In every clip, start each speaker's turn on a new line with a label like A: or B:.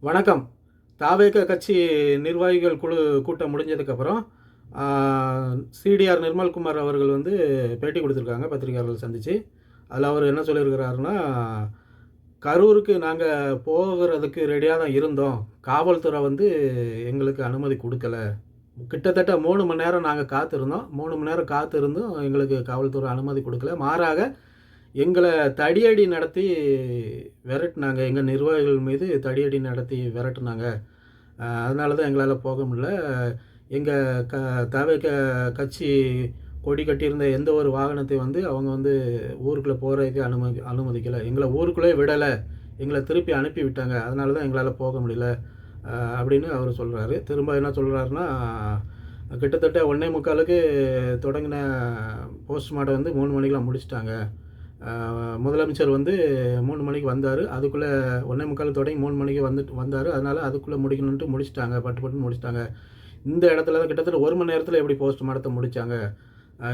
A: வணக்கம். தாவேக கட்சி நிர்வாகிகள் குழு கூட்டம் முடிஞ்சதுக்கப்புறம் சிடிஆர் நிர்மல்குமார் அவர்கள் வந்து பேட்டி கொடுத்துருக்காங்க பத்திரிகையாளர்கள் சந்தித்து. அதில் அவர் என்ன சொல்லியிருக்கிறாருன்னா, கரூருக்கு நாங்கள் போகிறதுக்கு ரெடியாக தான் இருந்தோம். காவல்துறை வந்து எங்களுக்கு அனுமதி கொடுக்கல. கிட்டத்தட்ட 3 மணி நேரம் நாங்கள் காத்திருந்தோம். 3 மணி நேரம் காத்திருந்தும் எங்களுக்கு காவல்துறை அனுமதி கொடுக்கல. மாறாக எங்களை தடியடி நடத்தி விரட்டினாங்க. எங்கள் நிர்வாகிகள் மீது தடியடி நடத்தி விரட்டினாங்க. அதனால தான் எங்களால் போக முடியல. எங்கள் தவேக கட்சி கொடி கட்டியிருந்த எந்த ஒரு வாகனத்தை வந்து அவங்க வந்து ஊருக்குள்ளே போகிறதுக்கு அனுமதிக்கலை. எங்களை ஊருக்குள்ளே விடலை. எங்களை திருப்பி அனுப்பி விட்டாங்க. அதனால தான் எங்களால் போக முடியல அப்படின்னு அவர் சொல்கிறாரு. திரும்ப என்ன சொல்கிறாருன்னா, கிட்டத்தட்ட 1:45க்கு தொடங்கின போஸ்ட்மார்ட்டம் வந்து 3 மணிக்கெலாம் முடிச்சிட்டாங்க. முதலமைச்சர் வந்து 3 மணிக்கு வந்தார். அதுக்குள்ளே 1:45 தொடங்கி 3 மணிக்கு வந்தார். அதனால் அதுக்குள்ளே முடிக்கணுன்ட்டு முடிச்சிட்டாங்க. பட்டுன்னு முடிச்சிட்டாங்க. இந்த இடத்துல தான் கிட்டத்தட்ட 1 மணி நேரத்தில் எப்படி போஸ்ட்மார்ட்டத்தை முடித்தாங்க.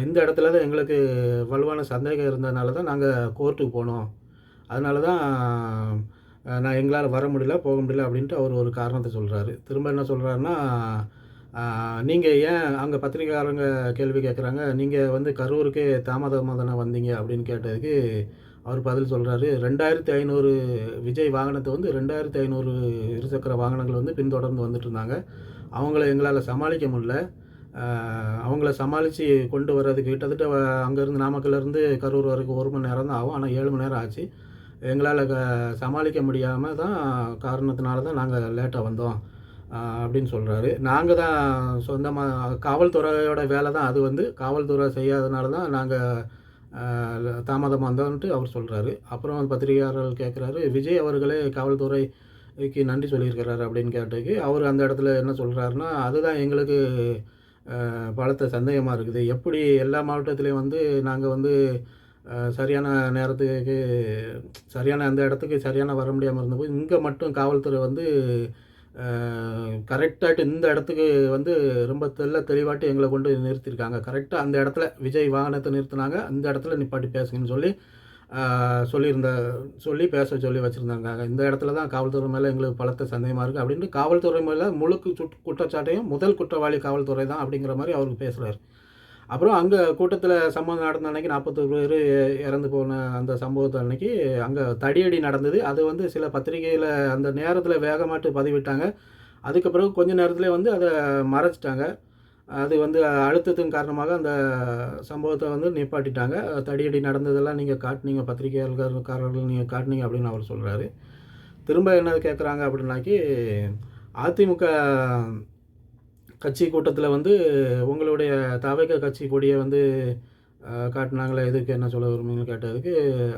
A: இந்த இடத்துல தான் எங்களுக்கு வலுவான சந்தேகம் இருந்ததுனால தான் நாங்கள் கோர்ட்டுக்கு போனோம். அதனால தான் எங்களால் வர முடியல, போக முடியல அப்படின்ட்டு அவர் ஒரு காரணத்தை சொல்கிறாரு. திரும்ப என்ன சொல்கிறாருன்னா, நீங்கள் ஏன் அங்கே பத்திரிக்கையாளங்க கேள்வி கேட்குறாங்க, நீங்கள் வந்து கரூருக்கே தாமதமாக தானே வந்தீங்க அப்படின்னு கேட்டதுக்கு அவர் பதில் சொல்கிறாரு. 2500 விஜய் வாகனத்தை வந்து 2500 இருசக்கர வாகனங்கள் வந்து பின்தொடர்ந்து வந்துட்டு இருந்தாங்க. அவங்கள எங்களால் சமாளிக்க முடியல. அவங்கள சமாளித்து கொண்டு வர்றதுக்கு கிட்டத்தட்ட அங்கேருந்து நாமக்கல்லேருந்து கரூர் வரைக்கும் 1 மணி நேரம் தான் ஆகும். ஆனால் 7 மணி நேரம் ஆச்சு. எங்களால் சமாளிக்க முடியாமல் தான் காரணத்தினால தான் நாங்கள் லேட்டாக வந்தோம் அப்படின்னு சொல்கிறாரு. நாங்கள் தான் சொந்தமாக காவல்துறையோட வேலை தான் அது வந்து காவல்துறை செய்யாதனால தான் நாங்கள் தாமதமாக வந்தோன்ட்டு அவர் சொல்கிறாரு. அப்புறம் பத்திரிகையாளர்கள் கேட்குறாரு, விஜய் அவர்களே காவல்துறைக்கு நன்றி சொல்லியிருக்கிறாரு அப்படின்னு கேட்டதுக்கு அவர் அந்த இடத்துல என்ன சொல்கிறாருன்னா, அதுதான் எங்களுக்கு பலத்த சந்தேகமாக இருக்குது. எப்படி எல்லா மாவட்டத்துலேயும் வந்து நாங்கள் வந்து சரியான நேரத்துக்கு சரியான அந்த இடத்துக்கு சரியான வர முடியாமல் இருந்தபோது இங்கே மட்டும் காவல்துறை வந்து கரெக்டாகிட்டு இந்த இடத்துக்கு வந்து ரொம்ப தெளிவாட்டு எங்களை கொண்டு நிறுத்தியிருக்காங்க. கரெக்டாக அந்த இடத்துல விஜய் வாகனத்தை நிறுத்தினாங்க. அந்த இடத்துல நிப்பாட்டி பேசுங்கன்னு சொல்லி பேச சொல்லி வச்சுருந்தாங்க. இந்த இடத்துல தான் காவல்துறை மேலே எங்களுக்கு பலத்த சந்தேகமாக இருக்குது அப்படின்ட்டு காவல்துறை மேலே முழு குற்றச்சாட்டையும் முதல் குற்றவாளி காவல்துறை தான் அப்படிங்கிற மாதிரி அவருக்கு பேசுகிறார். அப்புறம் அங்கே கூட்டத்தில் சம்பவம் நடந்த அன்றைக்கி 40 பேர் இறந்து போன அந்த சம்பவத்தை அன்றைக்கி அங்கே தடியடி நடந்தது. அது வந்து சில பத்திரிகையில் அந்த நேரத்தில் வேகமாட்டு பதிவிட்டாங்க. அதுக்கு பிறகு கொஞ்சம் நேரத்தில் வந்து அதை மறைச்சிட்டாங்க. அது வந்து அழுத்தத்தின் காரணமாக அந்த சம்பவத்தை வந்து நிப்பாட்டிட்டாங்க. தடியடி நடந்ததெல்லாம் நீங்கள் காட்டினீங்க, பத்திரிகையாளர்கள் நீங்கள் காட்டினீங்க அப்படின்னு அவர் சொல்கிறாரு. திரும்ப என்ன கேட்குறாங்க அப்படின்னாக்கி, அதிமுக கட்சி கூட்டத்தில் வந்து உங்களுடைய தவேக கட்சி கொடியை வந்து காட்டினாங்களே, எதுக்கு என்ன சொல்ல விரும்புங்கன்னு கேட்டதுக்கு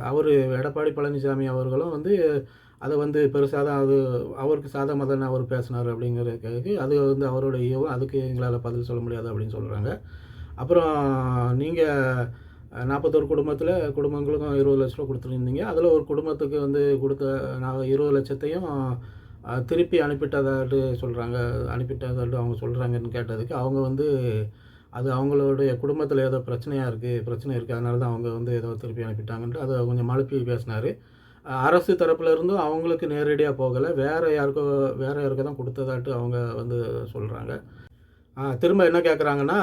A: அவர் எடப்பாடி பழனிசாமி அவர்களும் வந்து அதை வந்து பெருசாக தான் அது அவருக்கு சாதகமாக தானே அவர் பேசினார் அப்படிங்கிறதுக்கு அது வந்து அவரோட ஈவும், அதுக்கு எங்களால் பதில் சொல்ல முடியாது அப்படின்னு சொல்கிறாங்க. அப்புறம் நீங்கள் 41 குடும்பங்களுக்கும் 20 லட்ச ரூபா கொடுத்துருந்தீங்க. அதில் ஒரு குடும்பத்துக்கு வந்து கொடுத்த 20 லட்சத்தையும் திருப்பி அனுப்பிட்டதாட்டு அவங்க சொல்கிறாங்கன்னு கேட்டதுக்கு அவங்க வந்து அது அவங்களுடைய குடும்பத்தில் ஏதோ பிரச்சனை இருக்குது, அதனால தான் அவங்க வந்து ஏதோ திருப்பி அனுப்பிட்டாங்கன்ட்டு அதை கொஞ்சம் மழுப்பி பேசினார். அரசு தரப்பில் இருந்தும் அவங்களுக்கு நேரடியாக போகலை, வேறு யாருக்கோ தான் கொடுத்ததாட்டு அவங்க வந்து சொல்கிறாங்க. திரும்ப என்ன கேட்குறாங்கன்னா,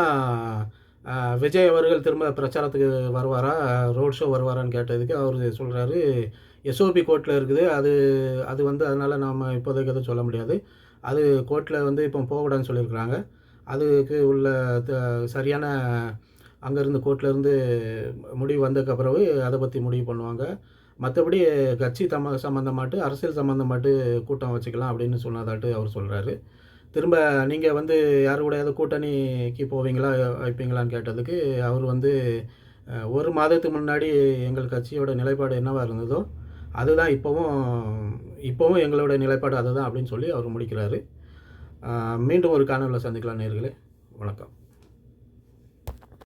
A: விஜய் அவர்கள் திரும்ப பிரச்சாரத்துக்கு வருவாரா, ரோட் ஷோ வருவாரான்னு கேட்டதுக்கு அவர் சொல்கிறாரு, எஸ்ஓபி கோர்ட்டில் இருக்குது. அது வந்து அதனால் நாம் இப்போதைக்கு எதுவும் சொல்ல முடியாது. அது கோர்ட்டில் வந்து இப்போ போகக்கூடாதுன்னு சொல்லியிருக்கிறாங்க. அதுக்கு உள்ள சரியான அங்கேருந்து கோர்ட்லேருந்து முடிவு வந்ததுக்கு பிறகு அதை பற்றி முடிவு பண்ணுவாங்க. மற்றபடி கட்சி சம்மந்தமாட்டு அரசியல் சம்மந்தமாட்டு கூட்டம் வச்சுக்கலாம் அப்படின்னு சொன்னதாட்டு அவர் சொல்கிறாரு. திரும்ப நீங்கள் வந்து யார் கூடயாவது கூட்டணிக்கு வைப்பீங்களான்னு கேட்டதுக்கு அவர் வந்து 1 மாதத்துக்கு முன்னாடி எங்கள் கட்சியோட நிலைப்பாடு என்னவாக இருந்ததோ அதுதான் இப்போவும் எங்களோட நிலைப்பாடு அதுதான் அப்படின்னு சொல்லி அவர் முடிக்கிறாரு. மீண்டும் ஒரு காணொளியில் சந்திக்கலாம் நேயர்களே. வணக்கம்.